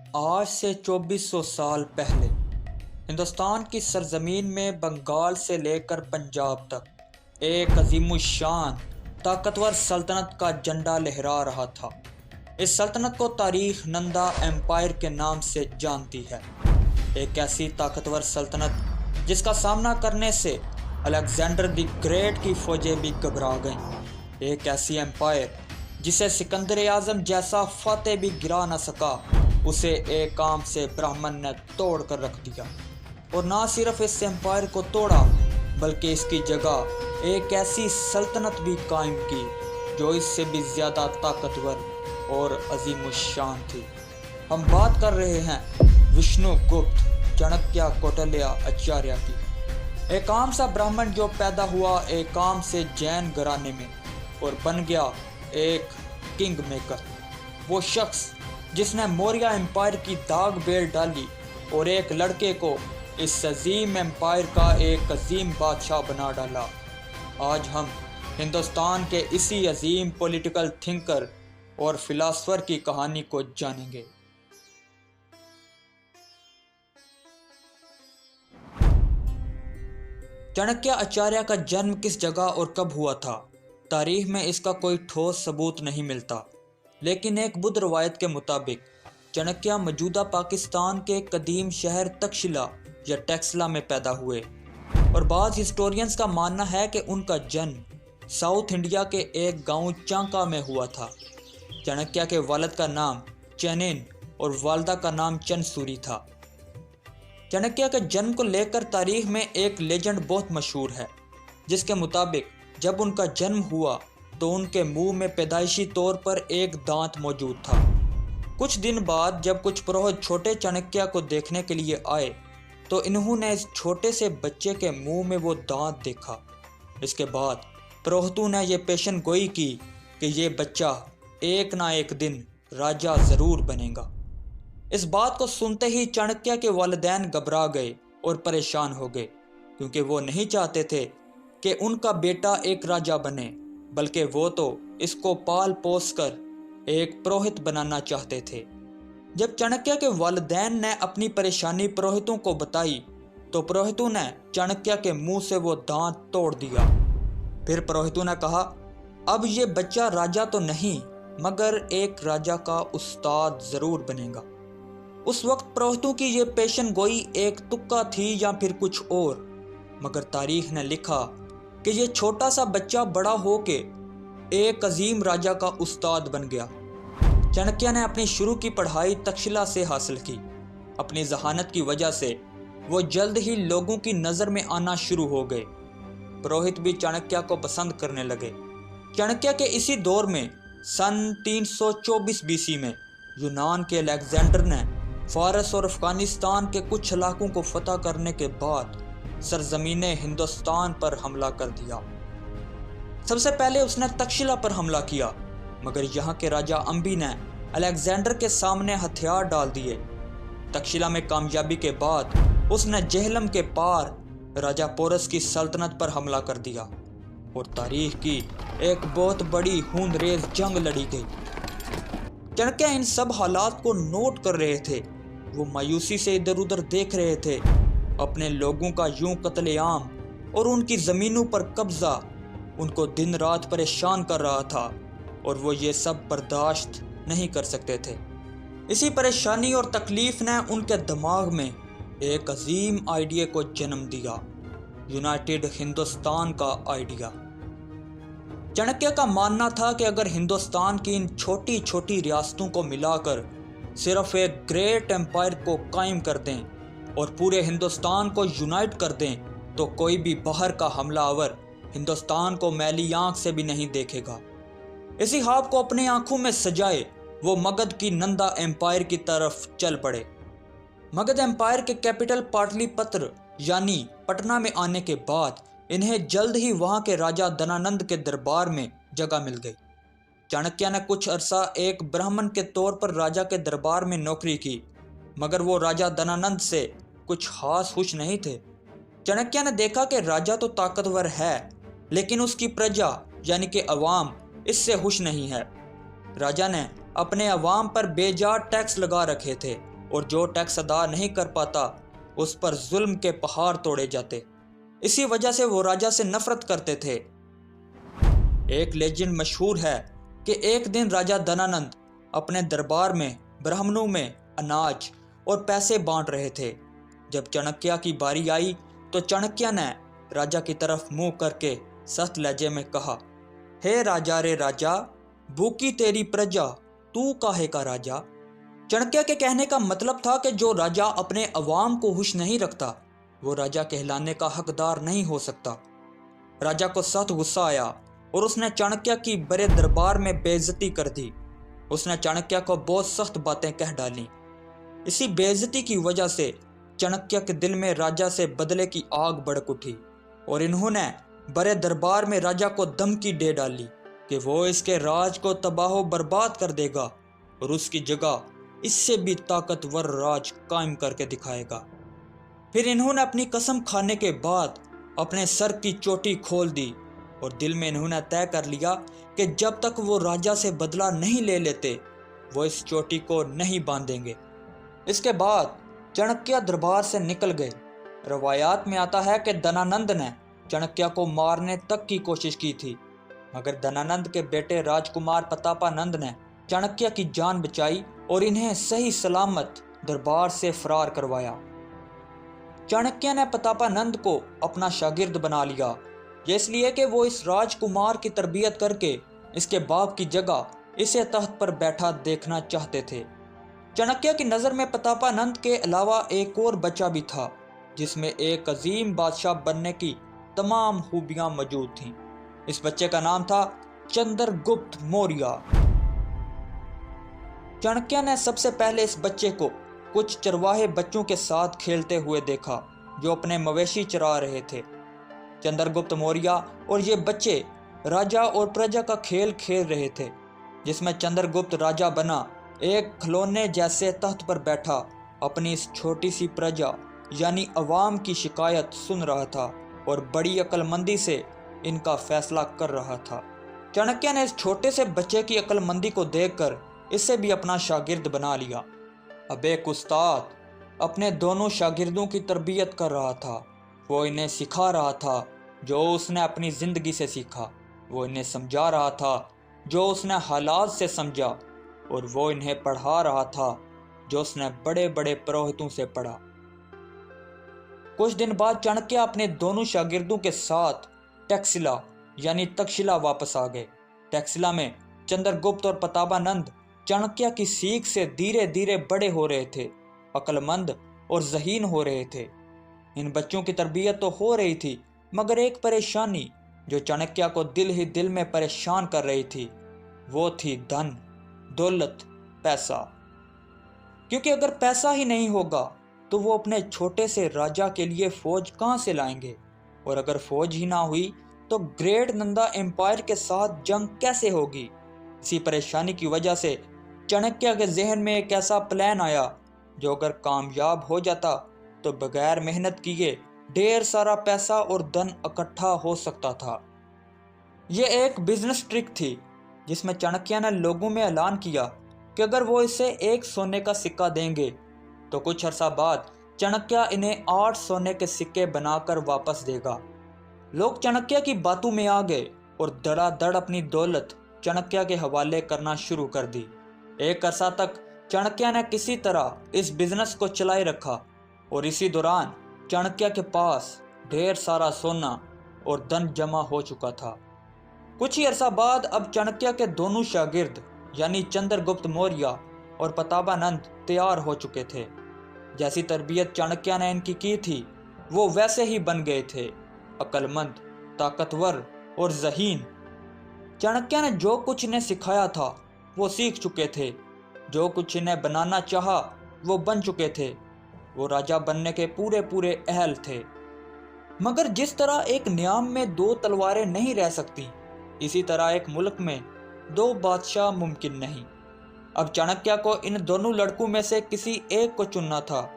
आज से 2400 साल पहले हिंदुस्तान की सरजमीन में बंगाल से लेकर पंजाब तक एक अजीमुशान ताकतवर सल्तनत का झंडा लहरा रहा था। इस सल्तनत को तारीख नंदा एम्पायर के नाम से जानती है। एक ऐसी ताकतवर सल्तनत जिसका सामना करने से अलेक्जेंडर द ग्रेट की फौजें भी घबरा गईं। एक ऐसी एम्पायर जिसे सिकंदर आजम जैसा फतेह भी गिरा न सका, उसे एक काम से ब्राह्मण ने तोड़ कर रख दिया। और ना सिर्फ इस एम्पायर को तोड़ा बल्कि इसकी जगह एक ऐसी सल्तनत भी कायम की जो इससे भी ज़्यादा ताकतवर और अजीमुशान थी। हम बात कर रहे हैं विष्णुगुप्त चाणक्य कौटिल्य आचार्य की। एक आम सा ब्राह्मण जो पैदा हुआ एक आम से जैन घराने में और बन गया एक किंग मेकर। वो शख्स जिसने मौर्य एम्पायर की दाग बेल डाली और एक लड़के को इस अजीम एम्पायर का एक अजीम बादशाह बना डाला। आज हम हिंदुस्तान के इसी अजीम पॉलिटिकल थिंकर और फिलासफर की कहानी को जानेंगे। चाणक्य आचार्य का जन्म किस जगह और कब हुआ था, तारीख में इसका कोई ठोस सबूत नहीं मिलता। लेकिन एक बुद्ध रवायत के मुताबिक चाणक्य मौजूदा पाकिस्तान के कदीम शहर तक्षशिला या टेक्सला में पैदा हुए और बाज़ हिस्टोरियंस का मानना है कि उनका जन्म साउथ इंडिया के एक गांव चांका में हुआ था। चाणक्य के वालिद का नाम चैनिन और वालदा का नाम चंदसूरी था। चाणक्य के जन्म को लेकर तारीख में एक लेजेंड बहुत मशहूर है, जिसके मुताबिक जब उनका जन्म हुआ तो उनके मुंह में पैदाइशी तौर पर एक दांत मौजूद था। कुछ दिन बाद जब कुछ पुरोहित छोटे चाणक्य को देखने के लिए आए तो इन्होंने इस छोटे से बच्चे के मुंह में वो दांत देखा। इसके बाद पुरोहितों ने यह पेशन गोई की कि ये बच्चा एक ना एक दिन राजा ज़रूर बनेगा। इस बात को सुनते ही चाणक्य के वालिदैन घबरा गए और परेशान हो गए, क्योंकि वो नहीं चाहते थे कि उनका बेटा एक राजा बने, बल्कि वो तो इसको पाल पोस कर एक पुरोहित बनाना चाहते थे। जब चाणक्य के वालिदैन ने अपनी परेशानी पुरोहितों को बताई तो पुरोहितों ने चाणक्य के मुंह से वो दांत तोड़ दिया। फिर पुरोहितों ने कहा, अब ये बच्चा राजा तो नहीं मगर एक राजा का उस्ताद ज़रूर बनेगा। उस वक्त पुरोहितों की ये पेशन गोई एक तुक्का थी या फिर कुछ और, मगर तारीख ने लिखा कि ये छोटा सा बच्चा बड़ा होके एक अजीम राजा का उस्ताद बन गया। चाणक्य ने अपनी शुरू की पढ़ाई तक्षशिला से हासिल की। अपनी जहानत की वजह से वो जल्द ही लोगों की नज़र में आना शुरू हो गए। पुरोहित भी चाणक्य को पसंद करने लगे। चाणक्य के इसी दौर में सन 324 बीसी में यूनान के अलेक्जेंडर ने फारस और अफगानिस्तान के कुछ इलाकों को फतह करने के बाद सरजमीन हिंदुस्तान पर हमला कर दिया। सबसे पहले उसने तक्षशिला पर हमला किया, मगर यहाँ के राजा अंबी ने अलेक्जेंडर के सामने हथियार डाल दिए। तक्षशिला में कामयाबी के बाद उसने जेहलम के पार राजा पोरस की सल्तनत पर हमला कर दिया और तारीख की एक बहुत बड़ी खूनरेज जंग लड़ी गई। चाणक्य इन सब हालात को नोट कर रहे थे। वो मायूसी से इधर उधर देख रहे थे। अपने लोगों का यूं कत्लेआम और उनकी ज़मीनों पर कब्जा उनको दिन रात परेशान कर रहा था और वो ये सब बर्दाश्त नहीं कर सकते थे। इसी परेशानी और तकलीफ़ ने उनके दिमाग में एक अजीम आइडिया को जन्म दिया, यूनाइटेड हिंदुस्तान का आइडिया। चाणक्य का मानना था कि अगर हिंदुस्तान की इन छोटी छोटी रियासतों को मिलाकर सिर्फ एक ग्रेट एम्पायर को कायम कर दें और पूरे हिंदुस्तान को यूनाइट कर दें तो कोई भी बाहर का हमलावर हिंदुस्तान को मैली आंख से भी नहीं देखेगा। इसी ख्वाब को अपनी आंखों में सजाए वो मगध की नंदा एम्पायर की तरफ चल पड़े। मगध एम्पायर के कैपिटल पाटलिपुत्र यानी पटना में आने के बाद इन्हें जल्द ही वहां के राजा धनानंद के दरबार में जगह मिल गई। चाणक्य ने कुछ अरसा एक ब्राह्मण के तौर पर राजा के दरबार में नौकरी की, मगर वो राजा धनानंद से कुछ खास खुश नहीं थे। चाणक्य ने देखा कि राजा तो ताकतवर है, लेकिन उसकी प्रजा यानी कि अवाम इससे खुश नहीं है। राजा ने अपने अवाम पर बेजा टैक्स लगा रखे थे और जो टैक्स अदा नहीं कर पाता उस पर जुल्म के पहाड़ तोड़े जाते। इसी वजह से वो राजा से नफरत करते थे। एक लेजेंड मशहूर है कि एक दिन राजा धनानंद अपने दरबार में ब्राह्मणों में अनाज और पैसे बांट रहे थे। जब चाणक्य की बारी आई तो चाणक्य ने राजा की तरफ मुंह करके सख्त लहजे में कहा, हे राजा रे राजा, भूखी तेरी प्रजा, तू काहे का राजा। चाणक्य के कहने का मतलब था कि जो राजा अपने अवाम को खुश नहीं रखता वो राजा कहलाने का हकदार नहीं हो सकता। राजा को सख्त गुस्सा आया और उसने चाणक्य की बड़े दरबार में बेइज्जती कर दी। उसने चाणक्य को बहुत सख्त बातें कह डाली। इसी बेइज्जती की वजह से चाणक्य के दिल में राजा से बदले की आग भड़क उठी और इन्होंने बड़े दरबार में राजा को धमकी दे डाली कि वो इसके राज को तबाह बर्बाद कर देगा और उसकी जगह इससे भी ताकतवर राज कायम करके दिखाएगा। फिर इन्होंने अपनी कसम खाने के बाद अपने सर की चोटी खोल दी और दिल में इन्होंने तय कर लिया कि जब तक वो राजा से बदला नहीं ले लेते वो इस चोटी को नहीं बांधेंगे। इसके बाद चाणक्य दरबार से निकल गए। रवायात में आता है कि धनानंद ने चाणक्य को मारने तक की कोशिश की थी, मगर धनानंद के बेटे राजकुमार प्रतापानंद ने चाणक्य की जान बचाई और इन्हें सही सलामत दरबार से फरार करवाया। चाणक्य ने प्रतापानंद को अपना शागिर्द बना लिया, इसलिए कि वो इस राजकुमार की तरबियत करके इसके बाप की जगह इसे तख्त पर बैठा देखना चाहते थे। चाणक्य की नज़र में प्रतापानंद के अलावा एक और बच्चा भी था जिसमें एक अजीम बादशाह बनने की तमाम खूबियां मौजूद थीं। इस बच्चे का नाम था चंद्रगुप्त मौर्य। चाणक्य ने सबसे पहले इस बच्चे को कुछ चरवाहे बच्चों के साथ खेलते हुए देखा जो अपने मवेशी चरा रहे थे। चंद्रगुप्त मौर्य और ये बच्चे राजा और प्रजा का खेल खेल रहे थे जिसमें चंद्रगुप्त राजा बना एक खिलौने जैसे तख्त पर बैठा अपनी इस छोटी सी प्रजा यानी अवाम की शिकायत सुन रहा था और बड़ी अक्लमंदी से इनका फैसला कर रहा था। चाणक्य ने इस छोटे से बच्चे की अक्लमंदी को देखकर इसे भी अपना शागिर्द बना लिया। अब एक उस्ताद अपने दोनों शागिर्दों की तरबियत कर रहा था। वो इन्हें सिखा रहा था जो उसने अपनी ज़िंदगी से सीखा, वो इन्हें समझा रहा था जो उसने हालात से समझा, और वो इन्हें पढ़ा रहा था जो उसने बड़े बड़े पुरोहितों से पढ़ा। कुछ दिन बाद चाणक्य अपने दोनों शागिर्दों के साथ टैक्सिला यानी तक्षशिला वापस आ गए। टैक्सिला में चंद्रगुप्त और प्रतापानंद चाणक्य की सीख से धीरे धीरे बड़े हो रहे थे, अक्लमंद और ज़हीन हो रहे थे। इन बच्चों की तरबियत तो हो रही थी, मगर एक परेशानी जो चाणक्य को दिल ही दिल में परेशान कर रही थी वो थी धन, दौलत, पैसा। क्योंकि अगर पैसा ही नहीं होगा तो वो अपने छोटे से राजा के लिए फौज कहाँ से लाएंगे, और अगर फौज ही ना हुई तो ग्रेट नंदा एम्पायर के साथ जंग कैसे होगी। इसी परेशानी की वजह से चाणक्य के जहन में एक ऐसा प्लान आया जो अगर कामयाब हो जाता तो बगैर मेहनत किए ढेर सारा पैसा और धन इकट्ठा हो सकता था। यह एक बिजनेस ट्रिक थी जिसमें चाणक्य ने लोगों में ऐलान किया कि अगर वो इसे एक सोने का सिक्का देंगे तो कुछ अर्सा बाद चाणक्य इन्हें 8 सोने के सिक्के बनाकर वापस देगा। लोग चाणक्य की बातों में आ गए और धड़ाधड़ अपनी दौलत चाणक्य के हवाले करना शुरू कर दी। एक अरसा तक चाणक्य ने किसी तरह इस बिजनेस को चलाए रखा और इसी दौरान चाणक्य के पास ढेर सारा सोना और धन जमा हो चुका था। कुछ ही अरसा बाद अब चाणक्य के दोनों शागिर्द यानी चंद्रगुप्त मौर्य और प्रतापानंद तैयार हो चुके थे। जैसी तरबियत चाणक्य ने इनकी की थी वो वैसे ही बन गए थे, अक्लमंद, ताकतवर और ज़हीन। चाणक्य ने जो कुछ इन्हें सिखाया था वो सीख चुके थे, जो कुछ इन्हें बनाना चाहा वो बन चुके थे। वो राजा बनने के पूरे पूरे अहल थे। मगर जिस तरह एक न्याम में 2 तलवारें नहीं रह सकती, इसी तरह एक मुल्क में 2 बादशाह मुमकिन नहीं। अब चाणक्य को इन दोनों लड़कों में से किसी एक को चुनना था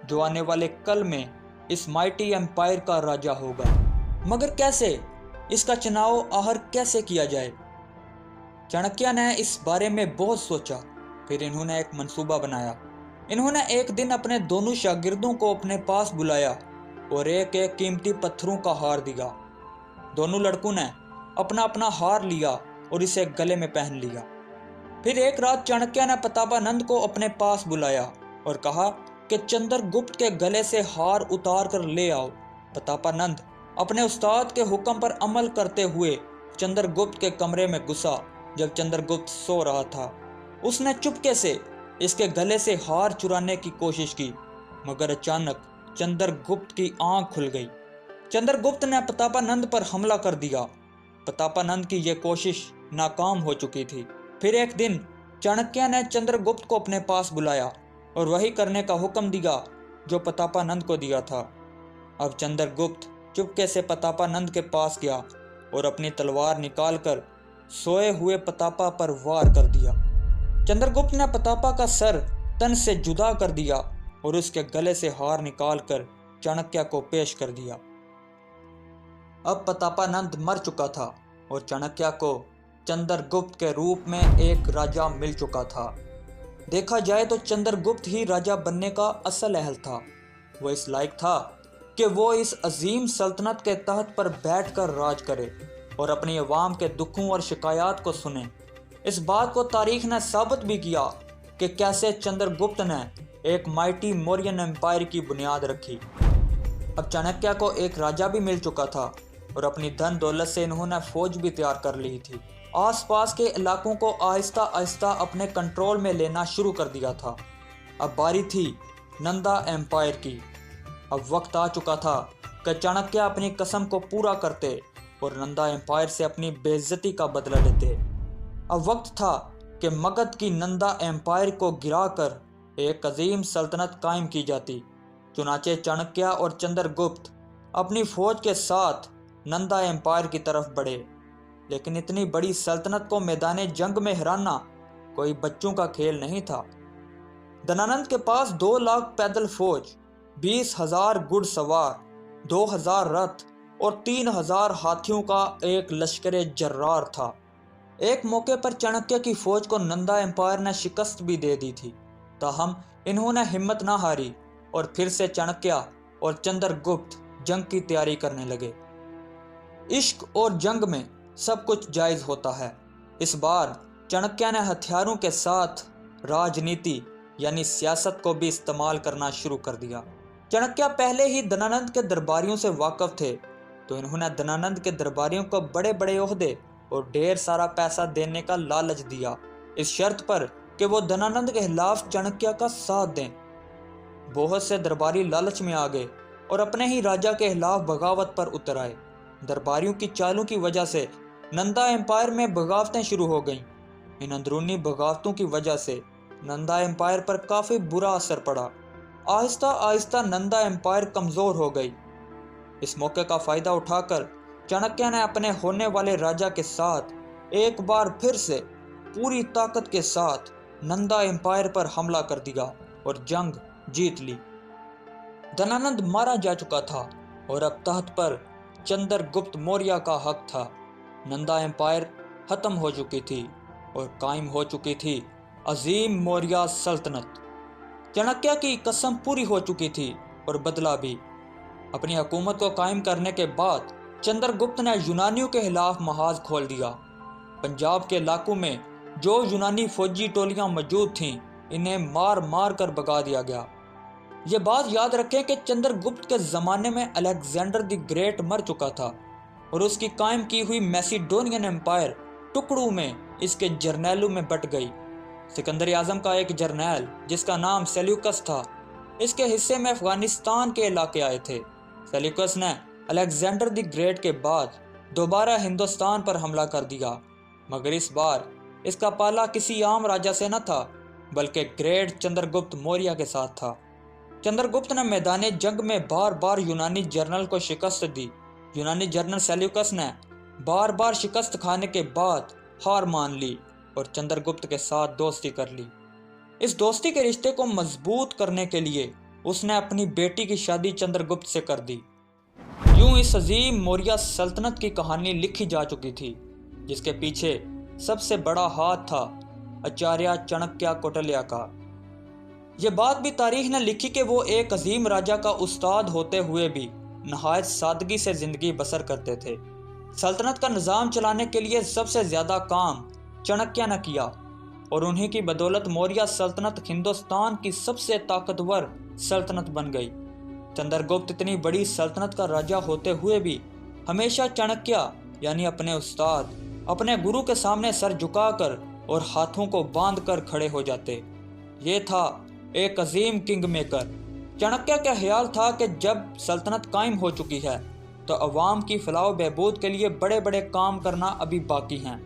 जो आने वाले कल में इस माइटी एम्पायर का राजा होगा। मगर कैसे, इसका चुनाव आखिर कैसे किया जाए? चाणक्य ने इस बारे में बहुत सोचा। फिर इन्होंने एक मंसूबा बनाया। इन्होंने एक दिन अपने दोनों शागिर्दों को अपने पास बुलाया और एक एक कीमती पत्थरों का हार दिया। दोनों लड़कों ने अपना अपना हार लिया और इसे गले में पहन लिया। फिर एक रात चाणक्य ने प्रतापानंद को अपने पास बुलाया और कहा कि चंद्रगुप्त के गले से हार उतार कर ले आओ। प्रतापानंद अपने उस्ताद के हुक्म पर अमल करते हुए चंद्रगुप्त के कमरे में घुसा। जब चंद्रगुप्त सो रहा था, उसने चुपके से इसके गले से हार चुराने की कोशिश की, मगर अचानक चंद्रगुप्त की आंख खुल गई। चंद्रगुप्त ने प्रतापानंद पर हमला कर दिया। प्रतापानंद की यह कोशिश नाकाम हो चुकी थी। फिर एक दिन चाणक्य ने चंद्रगुप्त को अपने पास बुलाया और वही करने का हुक्म दिया जो प्रतापानंद को दिया था। अब चंद्रगुप्त चुपके से प्रतापानंद के पास गया और अपनी तलवार निकालकर सोए हुए प्रतापा पर वार कर दिया। चंद्रगुप्त ने प्रतापा का सर तन से जुदा कर दिया और उसके गले से हार निकालकर चाणक्य को पेश कर दिया। अब प्रतापानंद मर चुका था और चाणक्य को चंद्रगुप्त के रूप में एक राजा मिल चुका था। देखा जाए तो चंद्रगुप्त ही राजा बनने का असल अहल था। वो इस लायक था कि वो इस अजीम सल्तनत के तहत पर बैठकर राज करे और अपनी अवाम के दुखों और शिकायत को सुने। इस बात को तारीख ने साबित भी किया कि कैसे चंद्रगुप्त ने एक माइटी मौर्यन एम्पायर की बुनियाद रखी। अब चाणक्य को एक राजा भी मिल चुका था और अपनी धन दौलत से इन्होंने फौज भी तैयार कर ली थी। आसपास के इलाकों को आहिस्ता आहिस्ता अपने कंट्रोल में लेना शुरू कर दिया था। अब बारी थी नंदा एम्पायर की। अब वक्त आ चुका था कि चाणक्य अपनी कसम को पूरा करते और नंदा एम्पायर से अपनी बेइज्जती का बदला लेते। अब वक्त था कि मगध की नंदा एम्पायर को गिराकर एक अजीम सल्तनत कायम की जाती। चुनाचे चाणक्य और चंद्रगुप्त अपनी फौज के साथ नंदा एम्पायर की तरफ बढ़े, लेकिन इतनी बड़ी सल्तनत को मैदान जंग में हराना कोई बच्चों का खेल नहीं था। धनानंद के पास 2 लाख पैदल फौज, 20,000 घुड़सवार, 2,000 रथ और 3,000 हाथियों का एक लश्कर जर्रार था। एक मौके पर चाणक्य की फौज को नंदा एम्पायर ने शिकस्त भी दे दी थी, ताहम इन्होंने हिम्मत ना हारी और फिर से चाणक्य और चंद्रगुप्त जंग की तैयारी करने लगे। इश्क और जंग में सब कुछ जायज होता है। इस बार चाणक्य ने हथियारों के साथ राजनीति यानी सियासत को भी इस्तेमाल करना शुरू कर दिया। चाणक्य पहले ही धनानंद के दरबारियों से वाकिफ थे, तो इन्होंने धनानंद के दरबारियों को बड़े बड़े ओहदे और ढेर सारा पैसा देने का लालच दिया, इस शर्त पर कि वो धनानंद के खिलाफ चाणक्य का साथ दें। बहुत से दरबारी लालच में आ गए और अपने ही राजा के खिलाफ बगावत पर उतर आए। दरबारियों की चालों की वजह से नंदा एम्पायर में बगावतें शुरू हो गईं। इन अंदरूनी बगावतों की वजह से नंदा एम्पायर पर काफ़ी बुरा असर पड़ा। आहिस्ता आहिस्ता नंदा एम्पायर कमज़ोर हो गई। इस मौके का फ़ायदा उठाकर चाणक्य ने अपने होने वाले राजा के साथ एक बार फिर से पूरी ताकत के साथ नंदा एम्पायर पर हमला कर दिया और जंग जीत ली। धनानंद मारा जा चुका था और अब तख्त पर चंद्रगुप्त मौर्य का हक था। नंदा एम्पायर खत्म हो चुकी थी और कायम हो चुकी थी अजीम मौर्य सल्तनत। चाणक्य की कसम पूरी हो चुकी थी और बदला भी। अपनी हुकूमत को कायम करने के बाद चंद्रगुप्त ने यूनानियों के खिलाफ महाज खोल दिया। पंजाब के इलाकों में जो यूनानी फौजी टोलियां मौजूद थीं, इन्हें मार मार कर भगा दिया गया। ये बात याद रखें कि चंद्रगुप्त के ज़माने में अलेक्जेंडर द ग्रेट मर चुका था और उसकी कायम की हुई मैसिडोनियन एम्पायर टुकड़ों में इसके जर्नैलों में बट गई। सिकंदर आज़म का एक जर्नैल जिसका नाम सेल्यूकस था, इसके हिस्से में अफगानिस्तान के इलाके आए थे। सेल्यूकस ने अलेक्जेंडर द ग्रेट के बाद दोबारा हिंदुस्तान पर हमला कर दिया, मगर इस बार इसका पाला किसी आम राजा से न था बल्कि ग्रेट चंद्रगुप्त मौर्य के साथ था। चंद्रगुप्त ने मैदान जंग में बार बार यूनानी जनरल को शिकस्त दी। यूनानी जनरल सेल्यूकस ने बार बार शिकस्त खाने के बाद हार मान ली और चंद्रगुप्त के साथ दोस्ती कर ली। इस दोस्ती के रिश्ते को मजबूत करने के लिए उसने अपनी बेटी की शादी चंद्रगुप्त से कर दी। यूं इस अजीम मौर्य सल्तनत की कहानी लिखी जा चुकी थी, जिसके पीछे सबसे बड़ा हाथ था आचार्य चाणक्य कौटिल्य का। ये बात भी तारीख ने लिखी कि वो एक अजीम राजा का उस्ताद होते हुए भी नहायत सादगी से ज़िंदगी बसर करते थे। सल्तनत का निज़ाम चलाने के लिए सबसे ज़्यादा काम चाणक्य ने किया और उन्हीं की बदौलत मौर्य सल्तनत हिंदुस्तान की सबसे ताकतवर सल्तनत बन गई। चंद्रगुप्त इतनी बड़ी सल्तनत का राजा होते हुए भी हमेशा चाणक्य यानी अपने उस्ताद, अपने गुरु के सामने सर झुकाकर और हाथों को बांध कर खड़े हो जाते। ये था एक अजीम किंग मेकर। चाणक्य का ख्याल था कि जब सल्तनत कायम हो चुकी है तो अवाम की फलाह बहबूद के लिए बड़े बड़े काम करना अभी बाकी हैं।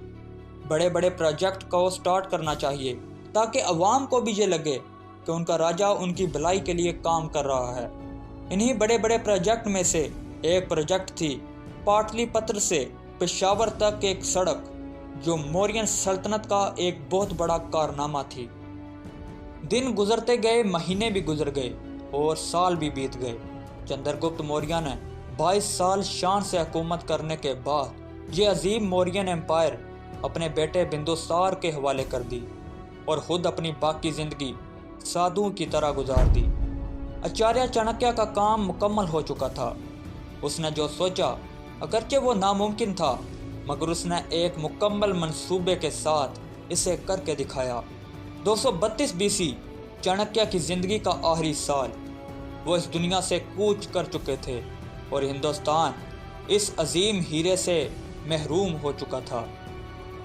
बड़े बड़े प्रोजेक्ट को स्टार्ट करना चाहिए ताकि अवाम को भी ये लगे कि उनका राजा उनकी भलाई के लिए काम कर रहा है। इन्हीं बड़े बड़े प्रोजेक्ट में से एक प्रोजेक्ट थी पाटलिपुत्र से पेशावर तक एक सड़क, जो मौर्य सल्तनत का एक बहुत बड़ा कारनामा थी। दिन गुजरते गए, महीने भी गुजर गए और साल भी बीत गए। चंद्रगुप्त मौर्य ने 22 साल शान से हुकूमत करने के बाद ये अजीम मौर्यन एम्पायर अपने बेटे बिंदुसार के हवाले कर दी और खुद अपनी बाकी ज़िंदगी साधुओं की तरह गुजार दी। आचार्य चाणक्य का काम मुकम्मल हो चुका था। उसने जो सोचा, अगरचे वो नामुमकिन था, मगर उसने एक मुकम्मल मंसूबे के साथ इसे करके दिखाया। 232 BC चाणक्य की ज़िंदगी का आखिरी साल। वो इस दुनिया से कूच कर चुके थे और हिंदुस्तान इस अजीम हीरे से महरूम हो चुका था।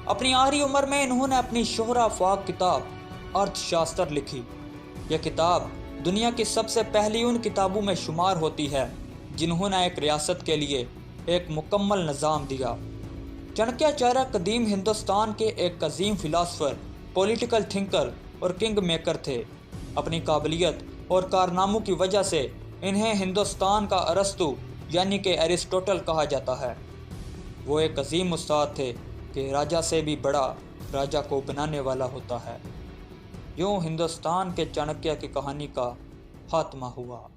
अपनी आखिरी उम्र में इन्होंने अपनी शोहरा फाक किताब अर्थशास्त्र लिखी। यह किताब दुनिया की सबसे पहली उन किताबों में शुमार होती है जिन्होंने एक रियासत के लिए एक मुकम्मल निज़ाम दिया। चाणक्याचार्य कदीम हिंदुस्तान के एक अजीम फिलासफर, पॉलिटिकल थिंकर और किंग मेकर थे। अपनी काबिलियत और कारनामों की वजह से इन्हें हिंदुस्तान का अरस्तु यानी कि एरिस्टोटल कहा जाता है। वो एक अजीम उस्ताद थे कि राजा से भी बड़ा राजा को बनाने वाला होता है। यूँ हिंदुस्तान के चाणक्य की कहानी का खात्मा हुआ।